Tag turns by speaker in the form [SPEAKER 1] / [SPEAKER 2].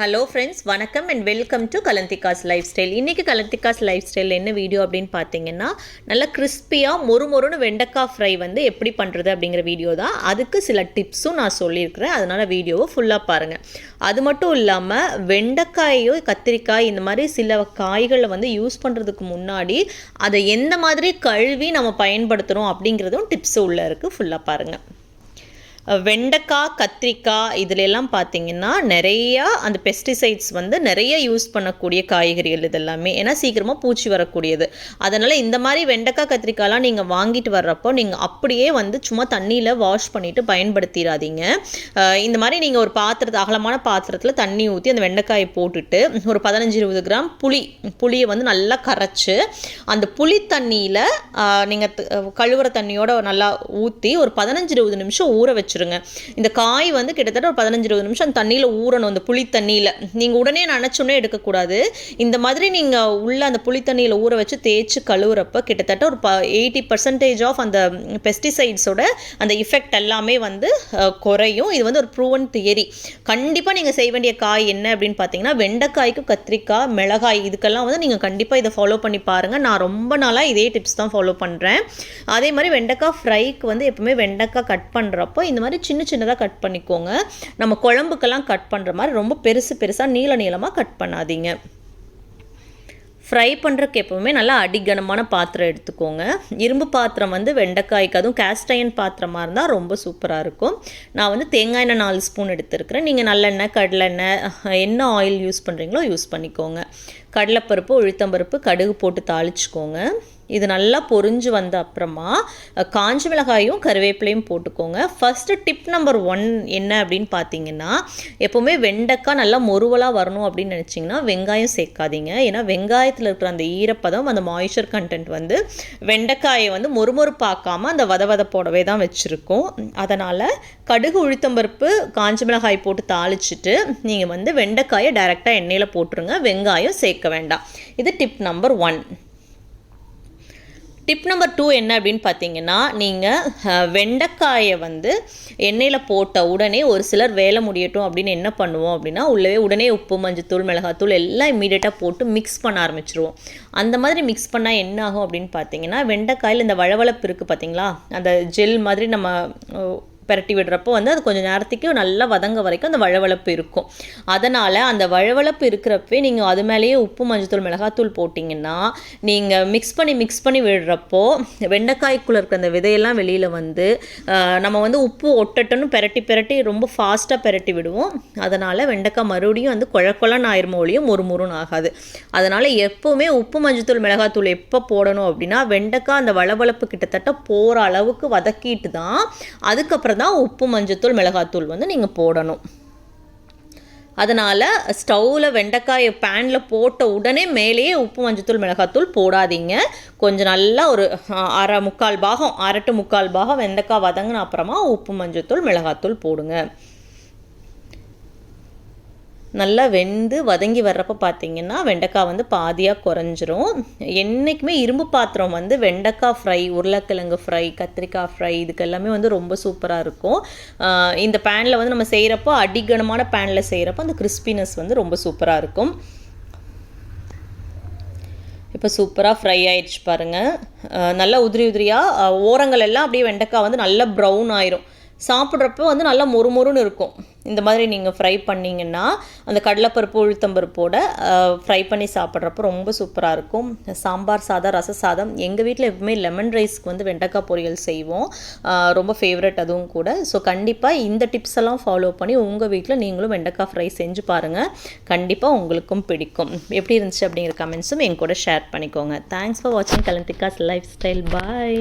[SPEAKER 1] Hello friends, வணக்கம் and welcome to Kalanthika's lifestyle. இன்றைக்கி Kalanthika's lifestyle என்ன வீடியோ அப்படின்னு பார்த்தீங்கன்னா, நல்லா கிறிஸ்பியாக மொறுமொறுன்னு வெண்டைக்காய் ஃப்ரை வந்து எப்படி பண்ணுறது அப்படிங்கிற வீடியோ தான். அதுக்கு சில டிப்ஸும் நான் சொல்லியிருக்கிறேன். அதனால் வீடியோவை ஃபுல்லாக பாருங்கள். அது மட்டும் இல்லாமல் வெண்டைக்காயோ கத்திரிக்காய் இந்த மாதிரி சில காய்களை வந்து யூஸ் பண்ணுறதுக்கு முன்னாடி அதை எந்த மாதிரி கழுவி நம்ம பயன்படுத்துகிறோம் அப்படிங்கிறதும் டிப்ஸ் உள்ளே இருக்குது. ஃபுல்லாக பாருங்கள். வெண்டைக்காய் கத்திரிக்காய் இதிலெல்லாம் பார்த்திங்கன்னா நிறையா அந்த பெஸ்டிசைட்ஸ் வந்து நிறைய யூஸ் பண்ணக்கூடிய காய்கறிகள் இதெல்லாமே. ஏன்னா சீக்கிரமாக பூச்சி வரக்கூடியது. அதனால் இந்த மாதிரி வெண்டைக்காய் கத்திரிக்காய்லாம் நீங்கள் வாங்கிட்டு வர்றப்போ நீங்கள் அப்படியே வந்து சும்மா தண்ணியில் வாஷ் பண்ணிவிட்டு பயன்படுத்திடாதீங்க. இந்த மாதிரி நீங்கள் ஒரு அகலமான பாத்திரத்தில் தண்ணி ஊற்றி அந்த வெண்டைக்காயை போட்டுட்டு ஒரு 15-20 கிராம் புளியை வந்து நல்லா கரைச்சி அந்த புளி தண்ணியில் நீங்கள் கழுவுற தண்ணியோட நல்லா ஊற்றி ஒரு 15-20 நிமிஷம் ஊற வச்சுருங்க. இந்த காய் வந்து கிட்டத்தட்ட ஒரு 15-20 நிமிஷம் அந்த தண்ணியில் ஊறணும். அந்த புளி தண்ணியில் நீங்கள் உடனே நினச்சோன்னே எடுக்கக்கூடாது. இந்த மாதிரி நீங்கள் உள்ள அந்த புளி தண்ணியில் ஊற வச்சு தேய்ச்சி கழுவுறப்ப கிட்டத்தட்ட ஒரு 80% ஆஃப் அந்த பெஸ்டிசைட்ஸோட அந்த இஃபெக்ட் எல்லாமே வந்து குறையும். இது வந்து ஒரு ப்ரூவன் தியரி. கண்டிப்பாக நீங்கள் செய்ய வேண்டிய காய் என்ன அப்படின்னு பார்த்தீங்கன்னா, வெண்டைக்காய்க்கு கத்திரிக்காய் மிளகாய் இதுக்கெல்லாம் வந்து நீங்கள் கண்டிப்பாக இதை ஃபாலோ பண்ணி பாருங்கள். நான் ரொம்ப நாளாக இதே டிப்ஸ் தான் ஃபாலோ பண்ணுறேன். அதே மாதிரி வெண்டைக்காய் ஃப்ரைக்கு வந்து எப்பவுமே வெண்டைக்காய் கட் பண்ணுறப்போ இந்த மாதிரி சின்னதாக கட் பண்ணிக்கோங்க. நம்ம குழம்புக்கெல்லாம் கட் பண்ணுற மாதிரி ரொம்ப பெருசாக நீளமாக கட் பண்ணாதீங்க. ஃப்ரை பண்ணுறதுக்கு எப்போவுமே நல்லா அடிகனமான பாத்திரம் எடுத்துக்கோங்க. இரும்பு பாத்திரம் வந்து வெண்டைக்காய்க்கு, அதுவும் கேஸ்ட் அயர்ன் பாத்திரமாக இருந்தால் ரொம்ப சூப்பராக இருக்கும். நான் வந்து தேங்காய் எண்ணெய் 4 ஸ்பூன் எடுத்துருக்கிறேன். நீங்கள் நல்லெண்ணெய், கடலெண்ணெய், என்ன ஆயில் யூஸ் பண்ணுறீங்களோ யூஸ் பண்ணிக்கோங்க. கடலைப்பருப்பு, உளுத்தம்பருப்பு, கடுகு போட்டு தாளிச்சுக்கோங்க. இது நல்லா பொரிஞ்சு வந்த அப்புறமா காஞ்ச மிளகாயும் கருவேப்பிலையும் போட்டுக்கோங்க. ஃபஸ்ட்டு டிப் நம்பர் 1 என்ன அப்படின்னு பார்த்தீங்கன்னா, எப்போவுமே வெண்டைக்காய் நல்லா மொறுவலாக வரணும் அப்படின்னு நினச்சிங்கன்னா வெங்காயம் சேர்க்காதீங்க. ஏன்னா வெங்காயத்தில் இருக்கிற அந்த ஈரப்பதம், அந்த மாய்ஸ்சர் கண்டென்ட் வந்து வெண்டைக்காயை வந்து மொறுமொறுப்பாக்காமல் அந்த வதவதப்போடவே தான் வச்சுருக்கோம். அதனால் கடுகு, உளுத்தம்பருப்பு, காஞ்ச மிளகாய் போட்டு தாளிச்சிட்டு நீங்கள் வந்து வெண்டைக்காயை டைரெக்டாக எண்ணெயில் போட்டுருங்க. வெங்காயம் சேர்க்க வேண்டாம். இது டிப் நம்பர் 1. டிப் நம்பர் 2 என்ன அப்படின்னு பார்த்தீங்கன்னா, நீங்கள் வெண்டைக்காயை வந்து எண்ணெயில் போட்ட உடனே ஒரு சிலர் வேலை முடியட்டும் அப்படின்னு என்ன பண்ணுவோம் அப்படின்னா, உடனே உப்பு, மஞ்சத்தூள், மிளகாத்தூள் எல்லாம் இம்மீடியட்டாக போட்டு மிக்ஸ் பண்ண ஆரம்பிச்சிருவோம். அந்த மாதிரி மிக்ஸ் பண்ணால் என்ன ஆகும் அப்படின்னு பார்த்தீங்கன்னா, வெண்டைக்காயில் இந்த வழவழப்பு இருக்குது பார்த்தீங்களா, அந்த ஜெல் மாதிரி நம்ம பெரட்டி விடுறப்போ வந்து அது கொஞ்சம் நேரத்துக்கு நல்லா வதங்க வரைக்கும் அந்த வழவழப்பு இருக்கும். அதனால் அந்த வழவழப்பு இருக்கிறப்பே நீங்கள் அது மேலேயே உப்பு, மஞ்சத்தூள், மிளகாத்தூள் போட்டிங்கன்னா நீங்கள் மிக்ஸ் பண்ணி விடுறப்போ வெண்டைக்காய்க்குள்ளே இருக்கிற அந்த விதையெல்லாம் வெளியில் வந்து நம்ம வந்து உப்பு ஒட்டட்டுன்னு பெரட்டி ரொம்ப ஃபாஸ்ட்டாக பெரட்டி விடுவோம். அதனால் வெண்டைக்காய் மறுபடியும் வந்து குழன்னு ஆயிரும், ஒழியும் மொறுமொறுன்னு ஆகாது. அதனால் எப்போவுமே உப்பு, மஞ்சத்தூள், மிளகாத்தூள் எப்போ போடணும் அப்படின்னா, வெண்டைக்காய் அந்த வளவளப்பு கிட்டத்தட்ட போகிற அளவுக்கு வதக்கிட்டு தான் அதுக்கப்புறம் தான் உப்பு, மஞ்சத்தூள், மிளகாத்தூள் வந்து நீங்கள் போடணும். அதனால் ஸ்டவ்வில் வெண்டைக்காயை பேனில் போட்ட உடனே மேலேயே உப்பு, மஞ்சத்தூள், மிளகாத்தூள் போடாதீங்க. கொஞ்சம் நல்லா ஒரு அரை டு முக்கால் பாகம் வெண்டைக்காய் வதங்கின அப்புறமா உப்பு, மஞ்சத்தூள், மிளகாத்தூள் போடுங்க. நல்லா வெந்து வதங்கி வர்றப்போ பார்த்தீங்கன்னா வெண்டைக்காய் வந்து பாதியாக குறைஞ்சிரும். என்றைக்குமே இரும்பு பாத்திரம் வந்து வெண்டைக்காய் ஃப்ரை, உருளைக்கிழங்கு ஃப்ரை, கத்திரிக்காய் ஃப்ரை இதுக்கு எல்லாமே வந்து ரொம்ப சூப்பராக இருக்கும். இந்த பேனில் வந்து நம்ம செய்கிறப்போ, அடிகனமான பேனில் செய்கிறப்போ அந்த கிறிஸ்பினஸ் வந்து ரொம்ப சூப்பராக இருக்கும். இப்போ சூப்பராக ஃப்ரை ஆயிடுச்சு பாருங்கள். நல்லா உதிரியாக ஓரங்கள் எல்லாம் அப்படியே வெண்டைக்காய் வந்து நல்லா ப்ரௌன் ஆயிரும். சாப்பிட்றப்போ வந்து நல்லா மொறுமொறுன்னு இருக்கும். இந்த மாதிரி நீங்கள் ஃப்ரை பண்ணிங்கன்னா அந்த கடலைப்பருப்பு, உளுத்தம்பருப்போட ஃப்ரை பண்ணி சாப்பிட்றப்போ ரொம்ப சூப்பராக இருக்கும். சாம்பார் சாதம், ரச சாதம், எங்கள் வீட்டில் எப்பவுமே லெமன் ரைஸ்க்கு வந்து வெண்டைக்காய் பொரியல் செய்வோம். ரொம்ப ஃபேவரட் அதுவும் கூட. ஸோ கண்டிப்பாக இந்த டிப்ஸ் எல்லாம் ஃபாலோ பண்ணி உங்கள் வீட்டில் நீங்களும் வெண்டைக்காய் ஃப்ரை செஞ்சு பாருங்கள். கண்டிப்பாக உங்களுக்கும் பிடிக்கும். எப்படி இருந்துச்சு அப்படிங்கிற கமெண்ட்ஸும் என் கூட ஷேர் பண்ணிக்கோங்க. தேங்க்ஸ் ஃபார் வாட்சிங் கலந்திகாஸ் லைஃப் ஸ்டைல். பாய்.